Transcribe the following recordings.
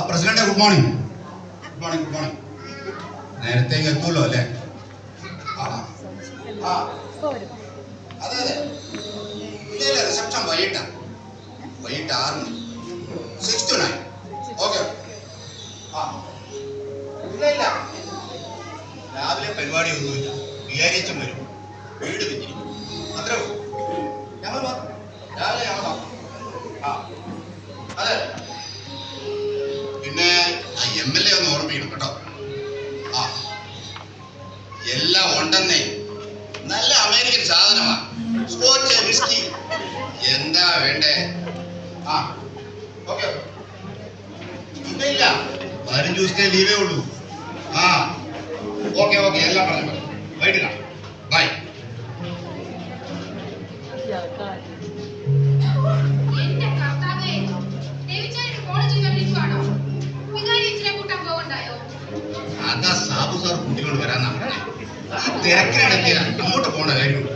President good morning. നേരത്തേക്ക് എത്തുമല്ലോ അല്ലേ? അതെ ഇല്ല റിസപ്ഷൻ വൈകിട്ട് 6 6 to 9. ഓക്കെ. ഇല്ല രാവിലെ പരിപാടി ഒന്നുമില്ല. വിചാരിച്ചും വരും, വീട് വെച്ചിരിക്കും, അത്രേ ഉള്ളൂ. ഞങ്ങൾ രാവിലെ ഞങ്ങൾ അതെ. പിന്നെ MLA ഒന്ന് ഓർമ്മിക്കണം കേട്ടോ. എല്ലാം ഉണ്ടെന്നേ. നല്ല അമേരിക്കൻ സാധനമാണ്. സ്കോച്ച് വിസ്കി എന്താ വേണ്ടേ? ഓക്കെ. ഇല്ല 15 ദിവസത്തെ ലീവേ ഉള്ളൂ. ഓക്കെ എല്ലാം പറഞ്ഞു. വൈകിട്ട് കാണാം. ബൈ. അതാ സാബു സാർ കുട്ടികളോട് വരാന്നാ പറഞ്ഞേ. ഈ തിരക്കിനിടയ്ക്ക് അങ്ങോട്ട് പോണ കാര്യമുണ്ട്.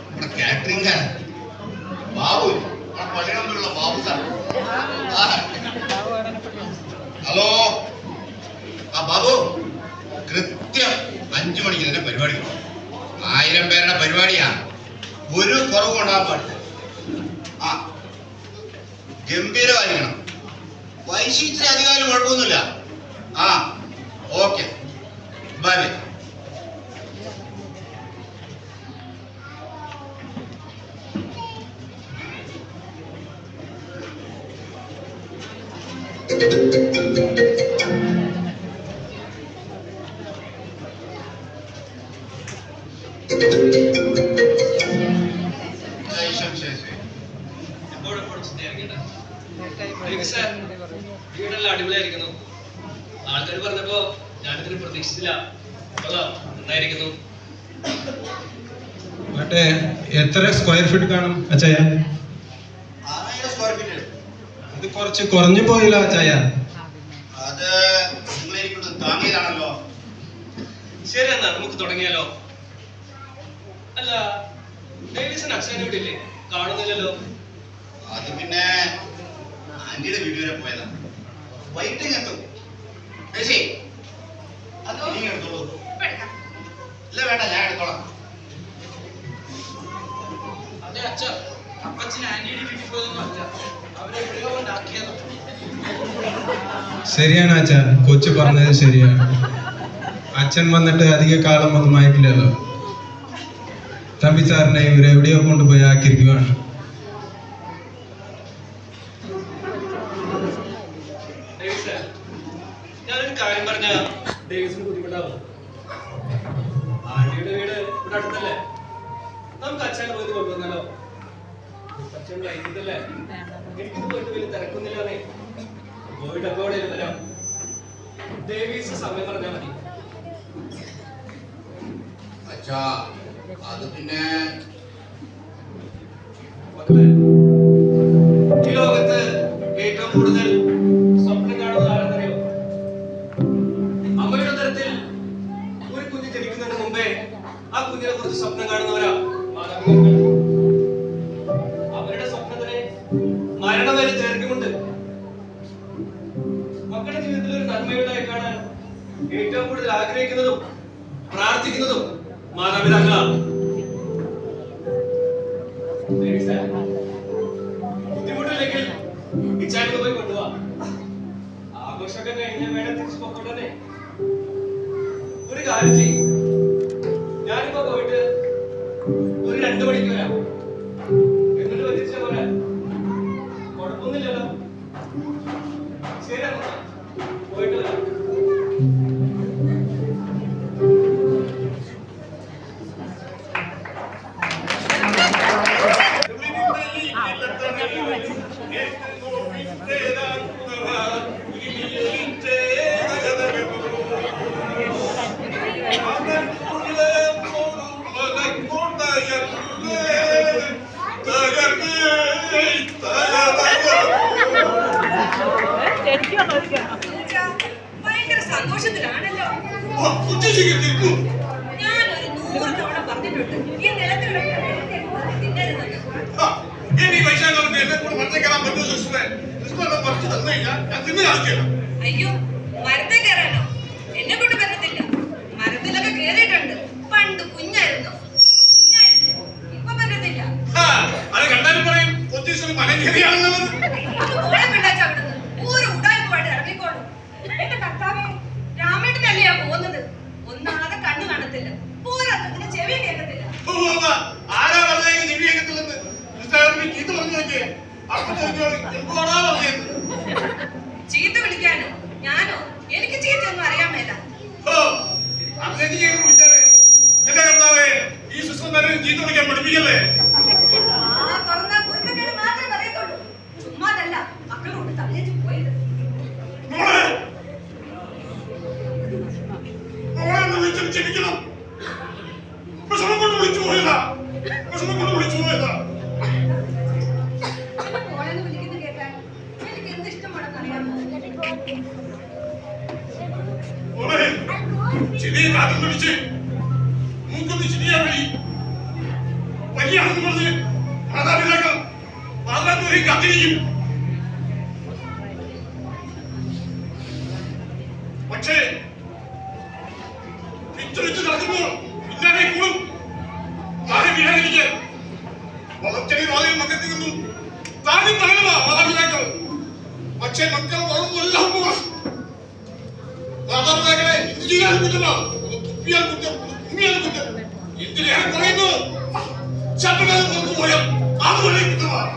നമ്മുടെ കാറ്ററിംഗുകാരൻ ബാബു, പഴയമുള്ള ബാബു സാർ. ഹലോ ബാബു, കൃത്യം 5 മണിക്ക് തന്നെ പരിപാടി. 1000 പേരുടെ പരിപാടിയാ. ഒരു കുറവും ഉണ്ടാകാൻ പാടില്ല. ഗംഭീരമായിരിക്കണം. പൈസ ഇച്ചിരി അധികാരം കുഴപ്പമൊന്നുമില്ല. Okay bye. വീടെല്ലാം അടിപൊളിയായിരിക്കുന്നു. ആൾക്കാർ പറഞ്ഞപ്പോ ഞാനിതിന് പ്രതീക്ഷിച്ചില്ല. നന്നായിരിക്കുന്നു. മറ്റേ എത്ര സ്ക്വയർ ഫീറ്റ് കാണും അച്ചായ? 6000 സ്ക്വയർ ഫീറ്റ്. ഇത് കുറച്ച് കുറഞ്ഞു പോയില്ലോ അച്ചായ. അത് നിങ്ങളെനിക്കൊന്ന് താങ്ങിയതാണല്ലോ. ശരി, എന്നാ നമുക്ക് തുടങ്ങിയാലോ? അല്ല, ഡേവിസൺ അക്ഷയനെ വിട്ടില്ലേ? കാണുന്നില്ലല്ലോ. അത് പിന്നെ ആന്റിയുടെ വീട് വരെ പോയതാ. വൈകിട്ട് എത്തും. എടുത്തോളൂ. ഇല്ല വേണ്ട, ഞാൻ എടുത്തോളാം. അതെ അച്ഛ, അപ്പച്ചൻ ആന്റിയുടെ വീട്ടിൽ പോയതൊന്നും അല്ല, അവരെവിടെയോ ഉണ്ടാക്കിയതോ. ശരിയാണ് അച്ഛ, കൊച്ചു പറഞ്ഞത് ശരിയാണ്. അച്ഛൻ വന്നിട്ട് അധിക കാലം ഒന്നും ആയിട്ടില്ലല്ലോ. തമ്പി സാറിനെ ഇവരെവിടെയോ കൊണ്ടുപോയി ആക്കിയിരിക്കുകയാണ്. ഞാനൊരു കാര്യം പറഞ്ഞ ഡേവിസിന് ബുദ്ധിമുട്ടാവും. ആന്റിയുടെ വീട് ഇവിടെ അടുത്തല്ലേ? നമുക്ക് അച്ഛനെ പോയി കൊണ്ടുവന്നാലോ? അച്ഛൻ വൈകിട്ടല്ലേ? എനിക്കിത് പോയിട്ട് വലിയ തിരക്കൊന്നുമില്ലാന്നേ. പോയിട്ടൊക്കെ അവിടെ വരാം. ഡേവിസ് സമയം പറഞ്ഞാൽ മതി. അച്ഛാ, അത് പിന്നെ ഈ ലോകത്ത് ഏറ്റവും കൂടുതൽ സ്വപ്നം കാണുന്ന ആരെന്നറിയോ? അമ്മയുടെ തരത്തിൽ ഒരു കുഞ്ഞ് ജനിക്കുന്നതിന് മുമ്പേ ആ കുഞ്ഞിനെ കുറിച്ച് സ്വപ്നം കാണുന്നവരാ മാതാപിതാക്കൾ. അവരുടെ സ്വപ്നത്തിന് മരണം വരെ ദൈർഘ്യമുണ്ട്. മക്കളുടെ ജീവിതത്തിൽ ഒരു നന്മയുണ്ടായി കാണാൻ ഏറ്റവും കൂടുതൽ ആഗ്രഹിക്കുന്നതും പ്രാർത്ഥിക്കുന്നതും മാതാപിതാക്കളാണ്. ബുദ്ധിമുട്ടില്ലെങ്കിൽ ഇച്ചാക്ക് പോയി കൊണ്ടുപോവാ. ആഘോഷമൊക്കെ കഴിഞ്ഞാൽ വേണം തിരിച്ചു പോക്കോട്ടെ. ഒരു കാര്യം ചെയ്യും, ഞാനിപ്പോ പോയിട്ട് ഒരു 2 മണിക്ക് വരാം. എന്നിട്ട് തിരിച്ച പോലെ കുഴപ്പമൊന്നുമില്ലല്ലോ. ശരി, പോയിട്ട് വരാം. ഭയങ്കര സന്തോഷത്തിലാണല്ലോ. ഞാനൊരു 100 തവണ പറഞ്ഞിട്ടുണ്ട് ഈ നിലത്തിലുള്ള തിന്നരുതെന്ന്. അയ്യോ, മരത്തെ കയറാനോ? എന്നെ കൊണ്ട് പറ്റത്തില്ല. മരത്തിലൊക്കെ കേറിയിട്ടുണ്ട് പണ്ട് കുഞ്ഞായിരുന്നു. ഇപ്പൊ പറ്റത്തില്ല. ഒരു ഉടായ്പായിട്ട് ഇറങ്ങിക്കോളും. എന്റെ കർത്താവേ, രാമേട്ടനല്ലയാ പോകുന്നത്. ഒന്നാതെ കണ്ണു കാണത്തില്ല, പോരാത്തതിന് ചെവി കേൾക്കത്തില്ല. ചീത്ത വിളിക്കാനോ? ഞാനോ? എനിക്ക് ചീത്തയൊന്നും അറിയാൻ മേല. തുറന്ന കുരുത്തക്കേട് മാത്രമേ പറയത്തുള്ളൂ. ചുമ്മാതല്ല മക്കളോട് തള്ളിച്ചു പോയത്. മോളെന്ന് വിളിക്കുന്നത് കേട്ടാൽ എനിക്ക് എന്ത് ഇഷ്ടമാണെന്ന് അറിയാമോ? മാതാപിതാക്കൾ മാതാപിതാക്കൾ കാത്തിരിക്കും. പക്ഷേ വിറ്റു നടക്കുമ്പോൾ പിന്നാലെ കൂടും. താഴെ വീഴാതിരിക്കാൻ വളർച്ചയുടെ വാതിൽ മക്കത്തിൽ നിന്നും താഴെ തകരുക മാതാപിതാക്കൾ. പക്ഷേ മക്കൾ വളർന്നെല്ലാം മാതാപിതാക്കളെ എന്ത് ചെയ്യാൻ കുറ്റമോ? തുപ്പിയാൽ കുറ്റം, തുമ്മിയാൽ കുറ്റം. എന്തിനേറെ പറയുന്നു? ശബ്ദം കൊണ്ടുപോയാൽ അതുപോലെ കുറ്റമാണ്.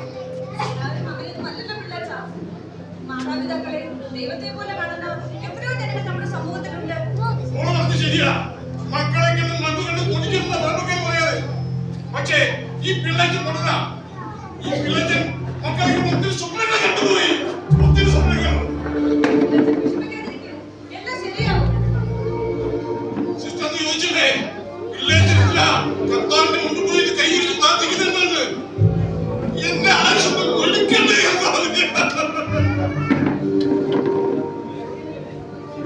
മാതാപിതാക്കളെ ദൈവത്തെ പോലെ കാണുന്ന എത്രയോ ജനങ്ങൾ നമ്മുടെ സമൂഹത്തിലുണ്ട്. ശരിയാ, മക്കളെങ്കിലും മണ്ണുകൊണ്ട് കുടിക്കുന്ന നമുക്ക് പറയാതെ. പക്ഷേ ഈ പിള്ളേക്ക് തുടങ്ങ ഈ പിള്ളേക്ക് മക്കളെ ഒത്തിരി സ്വപ്നങ്ങൾ കണ്ടുപോയി. ഒത്തിരി സ്വപ്നങ്ങൾ. എല്ലാം ശരിയാവും. സിസ്റ്റർ ചോദിച്ചില്ലേ, പിള്ളേച്ചില്ല കർത്താവിന്റെ മുമ്പ് പോയി കൈയിടിച്ച് പ്രാർത്ഥിക്കുന്നുണ്ട്. എന്റെ ആവശ്യം ഒഴിക്കണ്ടേ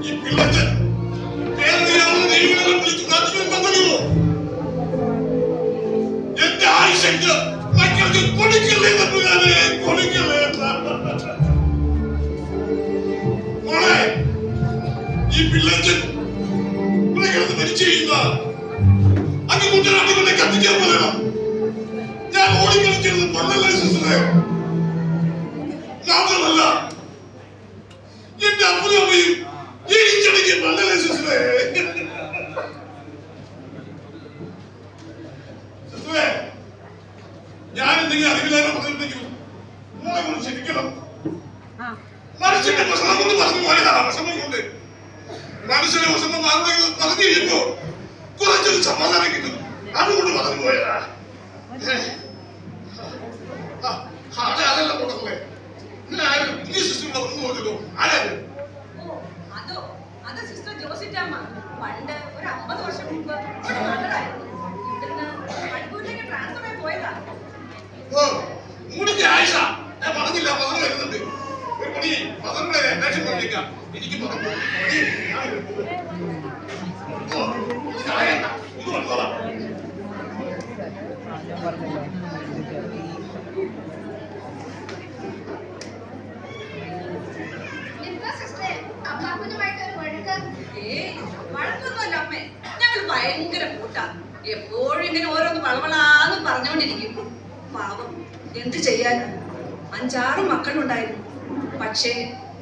ഈ പിള്ളേച്ചൻ കേരളീയാണെന്ന് ദൈവങ്ങളെ വിളിച്ച് പ്രാർത്ഥിക്കുന്നുണ്ടല്ലോ. എന്റെ ആവശ്യക്ക് മക്കൾക്ക് കൊടുക്കല്ലേ തമ്പുരാനെ, കൊടുക്കല്ലേ. മോളെ, ഈ പിള്ളേച്ചൻ പിള്ളേക്കടുത്ത് മരിച്ചു കഴിയുന്ന അങ്ങ് കുട്ടനാട്ടികളെ കത്തിക്കാൻ പറയണം. ഞാൻ ഓടിക്കളിക്കുന്നത് പണ്ടല്ലേ സിസ്റ്ററെ? മാത്രമല്ല എന്റെ അപ്പനും അമ്മയും ജനിച്ചടിക്ക് പണ്ടല്ലേ സിസ്റ്ററെ? സിസ്റ്ററെ, ഞാൻ എന്തെങ്കിലും അറിവില്ലാതെ പറഞ്ഞിട്ടുണ്ടെങ്കിൽ മോളെ കൊണ്ട് ക്ഷമിക്കണം. മനുഷ്യന്റെ വിഷമം കൊണ്ട് പറഞ്ഞു പോയതാ. വിഷമം കൊണ്ട് മനുഷ്യന്റെ വിഷമം ആരുടെയും പറഞ്ഞു കഴിയുമ്പോ കുറച്ചൊരു സമാധാനം കിട്ടും. അതുകൊണ്ട് പറഞ്ഞു പോയതാ. അതല്ല കൂട്ടത്തിലെ ഈ സിസ്റ്റം പറഞ്ഞു പോയല്ലോ. ആരാണ്? അത് സിസ്റ്റർ ജോസിറ്റമ്മ. പണ്ട് ഒരു 50 വർഷം മുമ്പ് ഇവിടുന്ന് മണിപ്പൂരിലേക്ക് ട്രാൻസ്ഫർ ആയി പോയതാ. മൂടിന്റെ ആയിഷ ഞാൻ പറഞ്ഞില്ല, പറഞ്ഞു വരുന്നുണ്ട്. ഒരു പണി പതങ്ങളുടെ അന്വേഷണം കൊണ്ടിരിക്കാം. എനിക്ക് പറഞ്ഞു ഇത് വന്നോളാം. വഴക്കൊന്നുമല്ല അമ്മേ, ഞങ്ങൾ ഭയങ്കര കൂട്ടാ. എപ്പോഴും ഇങ്ങനെ ഓരോന്ന് വളവളാന്ന് പറഞ്ഞുകൊണ്ടിരിക്കും. പാവം, എന്ത് ചെയ്യാനും. 5-6 മക്കളുണ്ടായിരുന്നു. പക്ഷേ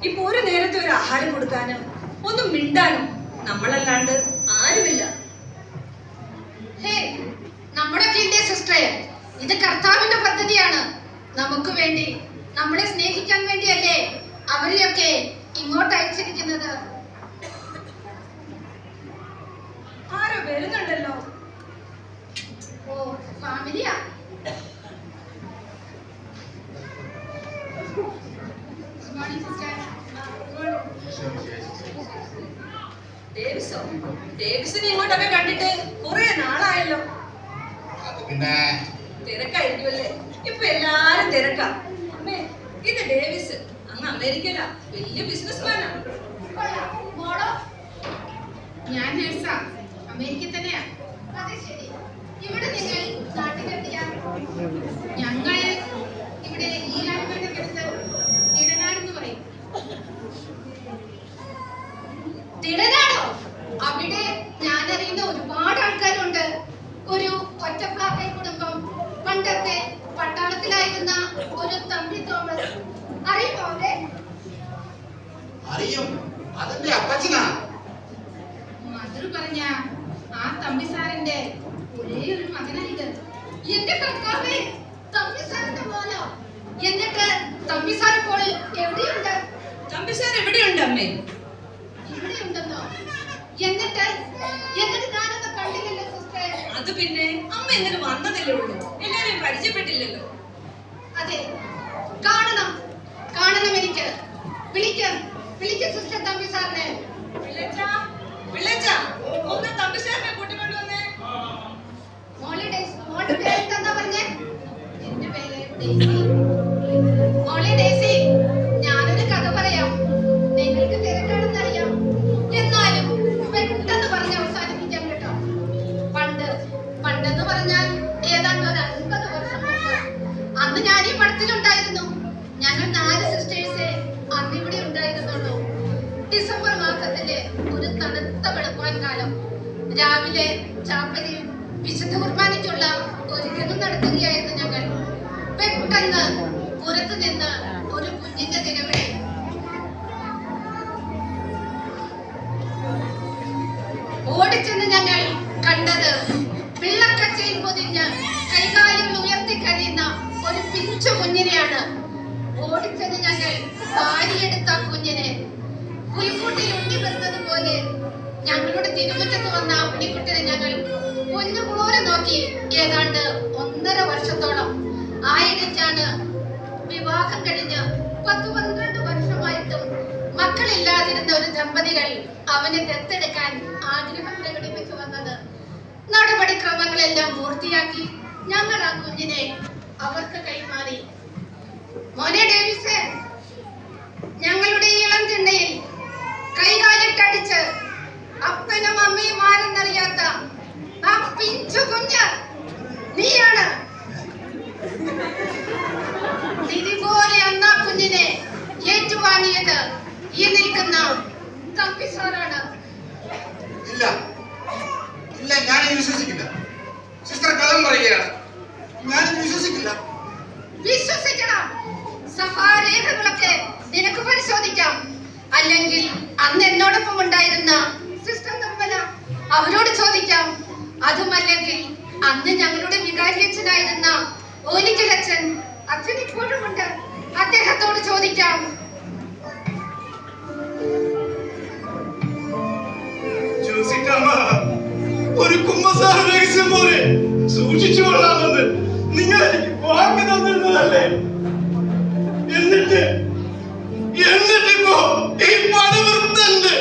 ഇപ്പൊ ഒരു നേരത്തെ ഒരു ആഹാരം കൊടുക്കാനും ഒന്നും മിണ്ടാനും നമ്മളല്ലാണ്ട് ആരുമില്ല. നമ്മുടെ സിസ്റ്ററെ, ഇത് കർത്താവിന്റെ പദ്ധതിയാണ്. നമുക്ക് വേണ്ടി, നമ്മളെ സ്നേഹിക്കാൻ വേണ്ടിയല്ലേ അവരെയൊക്കെ ഇങ്ങോട്ട് അയച്ചിരിക്കുന്നത്. ആരോ വരുന്നുണ്ടല്ലോ. ഓ, ഫാമിലിയാ. ഡേവിസിനെ ഇങ്ങോട്ടൊക്കെ കണ്ടിട്ട് കുറെ നാളായല്ലോ. പിന്നെ തിരക്കായിരിക്കുമല്ലേ? ഇപ്പൊ എല്ലാരും തിരക്കാ. അമ്മേ, ഇത് ഡേവിസ്. അങ്ങ് അമേരിക്കയിലാ, വലിയ ബിസിനസ്മാനാ. കൊള്ളാം. മോളോ? ഞാൻ നേഴ്സാ, അമേരിക്ക തന്നെയാ. അതെ ശരി. ഇവിടെ നിങ്ങൾ നാട്ടിലെത്തിയ? ഞങ്ങൾ ഇവിടെ ഈരാറ്റുപേട്ടയ്ക്കടുത്ത് തിടനാടെന്ന് പറയും. തിടനാടോ? അവിടെ ഞാൻ അറിയുന്ന ഒരുപാട് ആൾക്കാരുണ്ട്. ഒരു ഒറ്റപ്പാക്കൽ കുടുംബം, പണ്ടൊക്കെ പട്ടാളത്തിലായിരുന്ന ഒരു തമ്പി തോമസ്, അറിയുമോ അവരെ? അറിയും, അതെന്റെ അപ്പച്ചനാ. മധുർ പറഞ്ഞ ആ തമ്പി സാറിന്റെ ഒരേ ഒരു മകനായത്. എന്റെ കർത്താവേ, തമ്പി സാറിന്റെ മോനോ? എന്നിട്ട് തമ്പി സാർ ഇപ്പോൾ എവിടെയുണ്ട്? തമ്പിസാർ എവിടെയുണ്ട് അമ്മേ? ഇവിടെ ഉണ്ടെന്നോ? എന്നിട്ട് ഞാനൊന്ന് കണ്ടില്ലല്ലോ സിസ്റ്റർ. അത് പിന്നെ അമ്മ ഇങ്ങനെ വന്നതല്ലേ ഉള്ളൂ, എല്ലാരെയും പരിചയപ്പെട്ടില്ലല്ലോ. അതെ, കാണണം എനിക്ക്. വിളിക്ക സിസ്റ്റർ തമ്പി സാറിനെ. പിള്ളേച്ചാ, ഒന്ന് തമ്പിസാറിനെ കൂട്ടിക്കൊണ്ട് വന്നേ. മോളുടെ പേരെന്താ പറഞ്ഞേ? എന്റെ പേര് ഡെയ്സി. മോളെ ഡെയ്സി, ഞാനൊരു കഥ പറയാം. നിങ്ങൾക്ക് തിരക്കാണെന്ന് അറിയാം, എന്നാലും പെട്ടെന്ന് പറഞ്ഞ് അവസാനിപ്പിക്കാം കേട്ടോ. പണ്ടെന്ന് പറഞ്ഞാൽ ഏതാണ്ട് ഒരു 50 വർഷം മുമ്പ്, അന്ന് ഞാൻ ഈ പടത്തിലുണ്ടായിരുന്നു. ഞങ്ങൾ 4 സിസ്റ്റേഴ്സേ അന്ന് ഇവിടെ ഉണ്ടായിരുന്നുള്ളൂ. ഡിസംബർ മാസത്തിലെ ഒരു തണുത്ത വെളുപ്പാൻ കാലം, രാവിലെ ചാപ്പലിൽ വിശുദ്ധ കുർബാനയ്ക്കുള്ള ഒരുക്കങ്ങൾ നടത്തുകയായിരുന്നു ഞങ്ങൾ. പെട്ടെന്ന് പുറത്തു നിന്ന് ഒരു കുഞ്ഞിന്റെ നിലവിളി. ഓടിച്ചെന്ന് ഞങ്ങൾ കണ്ടത് വെള്ളക്കച്ചയിൽ പൊതിഞ്ഞ് കൈകാലുകൾ ഉയർത്തി കഴിയുന്ന ഒരു പിഞ്ചു കുഞ്ഞിനെയാണ്. ഓടിച്ചെന്ന് ഞങ്ങൾ വാരിയെടുത്ത കുഞ്ഞിനെ പുൽക്കൂട്ടിൽ ഉണ്ണി വെച്ചതുപോലെ ഞങ്ങളുടെ തിരുമുറ്റത്ത് വന്ന ആ ഉണ്ണിക്കുട്ടിനെ ഞങ്ങൾ പൊന്നുപോലെ നോക്കി. ഏതാണ്ട് 1.5 വർഷത്തോളം ആയിട്ടാണ് വിവാഹം കഴിഞ്ഞ് 10-12 വർഷമായിട്ടും മക്കളില്ലാതിരുന്ന ഒരു ദമ്പതികൾ അവനെ ദത്തെടുക്കാൻ ആഗ്രഹം പ്രകടിപ്പിച്ചു വന്നത്. നടപടിക്രമങ്ങളെല്ലാം പൂർത്തിയാക്കി ഞങ്ങൾ ആ കുഞ്ഞിനെ അവർക്ക് കൈമാറി. മോനെ ഡേവിസേ, ഞങ്ങളുടെ ഇളം തിണ്ണയിൽ കൈകാലിട്ടടിച്ച് അപ്പനും അമ്മയും ആരെന്നറിയാത്ത ആ പിഞ്ചു കുഞ്ഞ് നീയാണ്. നിധി പോലെ അന്ന് ആ കുഞ്ഞിനെ ഏറ്റുവാങ്ങിയത് ഈ നിൽക്കുന്ന തമ്പി സാറാണ്. ഇല്ല, ഞാൻ വിശ്വസിക്കില്ല. സിസ്റ്റർ കഥം പറയുകയാണ്, ഞാൻ വിശ്വസിക്കില്ല. വിശ്വസിക്കണം. സഭാരേഖകളൊക്കെ നിനക്ക് പരിശോധിക്കാം. അല്ലെങ്കിൽ അന്ന് എന്നോടൊപ്പം ഉണ്ടായിരുന്ന സിസ്റ്റർ നിർമ്മല, അവരോട് ചോദിക്കാം. അതുമല്ലെങ്കിൽ അന്ന് ഞങ്ങളുടെ വികാരിയച്ഛനായിരുന്ന ഓലിക്കലച്ഛൻ, അച്ഛൻ ഇപ്പോഴും ഉണ്ട്, അദ്ദേഹത്തോട് ചോദിക്കാം. ഒരു കുമ്പസാര രഹസ്യം പോലെ സൂക്ഷിച്ചു കൊള്ളാമെന്ന് നിങ്ങൾ എനിക്ക് വാക്ക് തന്നിരുന്നതല്ലേ? എന്നിട്ടിപ്പോ ഈ പടവൃത്തന്റെ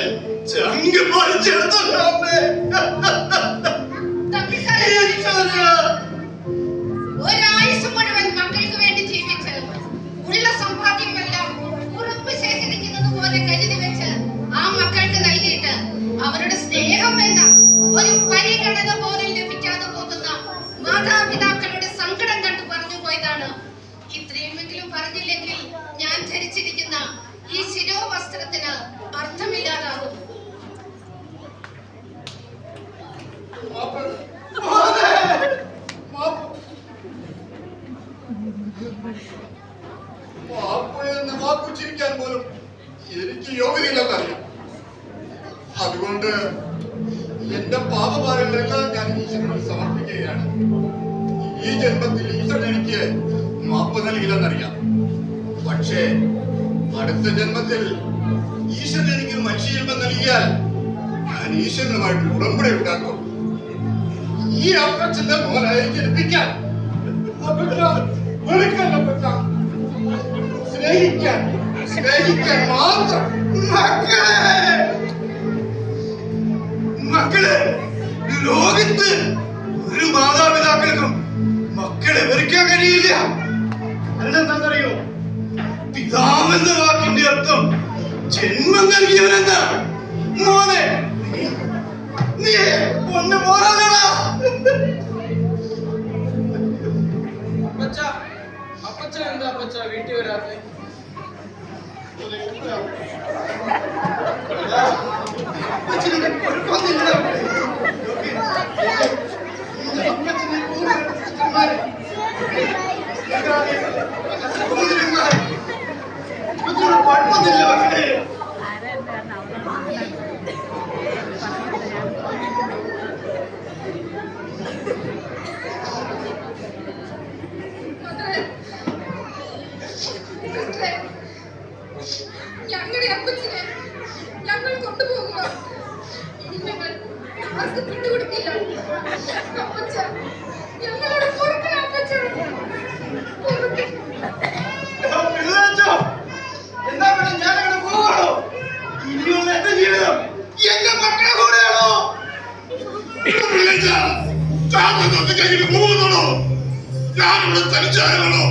ചങ്ക് പറിച്ചെടുത്തോ? ഒരായുസ് മുഴുവൻ മക്കൾക്ക് വേണ്ടി ജീവിച്ച് ഉള്ള സമ്പാദ്യമെല്ലാം ഉറപ്പ് ശേഖരിക്കുന്നത് പോലെ കരുതി വെച്ച് ആ മക്കൾക്ക് നൽകിയിട്ട് അവരുടെ സ്നേഹം വേണ്ട ഒരു പരിഗണന പോലും ലഭിക്കാതെ പോകുന്ന മാതാപിതാക്കളുടെ സങ്കടം കണ്ടു പറഞ്ഞു പോയതാണ്. ഇത്രയുമെങ്കിലും പറഞ്ഞില്ലെങ്കിൽ ഞാൻ ധരിച്ചിരിക്കുന്ന ഈ ശിരോവസ്ത്രത്തിന് അർത്ഥമില്ലാതാകും. വാക്കുച്ചിരിക്കാൻ പോലും എനിക്ക് യോഗ്യതയില്ലെന്നറിയാം. അതുകൊണ്ട് എന്റെ പാപഭാരങ്ങളെല്ലാം ഞാൻ ഈശ്വരനോട് സമർപ്പിക്കുകയാണ്. ഈ ജന്മത്തിൽ ഈശ്വരൻ എനിക്ക് മാപ്പ് നൽകില്ലെന്നറിയാം. പക്ഷേ അടുത്ത ജന്മത്തിൽ ഈശ്വരൻ എനിക്ക് മനുഷ്യജന്മം നൽകിയാൽ ഞാൻ ഈശ്വരനുമായിട്ട് ഉടമ്പടി ഉണ്ടാക്കും. ഈ അപ്പച്ചന്റെ മോനായി ജനിപ്പിക്കാൻ, സ്നേഹിക്കാൻ മാത്രം. മക്കളെ, ലോകത്ത് ഒരു മാതാപിതാക്കൾക്കും മക്കളെ വെറുക്കാൻ കഴിയില്ല. അതെന്താണെന്നറിയോ? പിതാവെന്ന വാക്കിന്റെ ജന്മം നൽകിയവനെന്താ മോനെ? നീ ഒന്ന് പോരാളാ. അപ്പച്ച എന്താ അപ്പച്ച വീട്ടിൽ വരാത്തെ? ഞങ്ങളുടെ അപ്പച്ചനെ ഞങ്ങൾ കൊണ്ടുപോകുക. ഇനി ഞങ്ങൾ ആർക്കും വിട്ടുകൊടുക്കില്ല. അപ്പച്ച ഞങ്ങളോട് പൊറുക്കണം. അപ്പച്ച പൊറുക്കണം. എന്നാ പിന്നെ ഞാനവിടെ പോകണോ? ഇനിയുള്ള എന്റെ ജീവിതം എന്റെ മക്കളെ കൂടെയാണോ? പോകുന്നുള്ളൂ. ഞാനിവിടെ തനിച്ചായാലോ?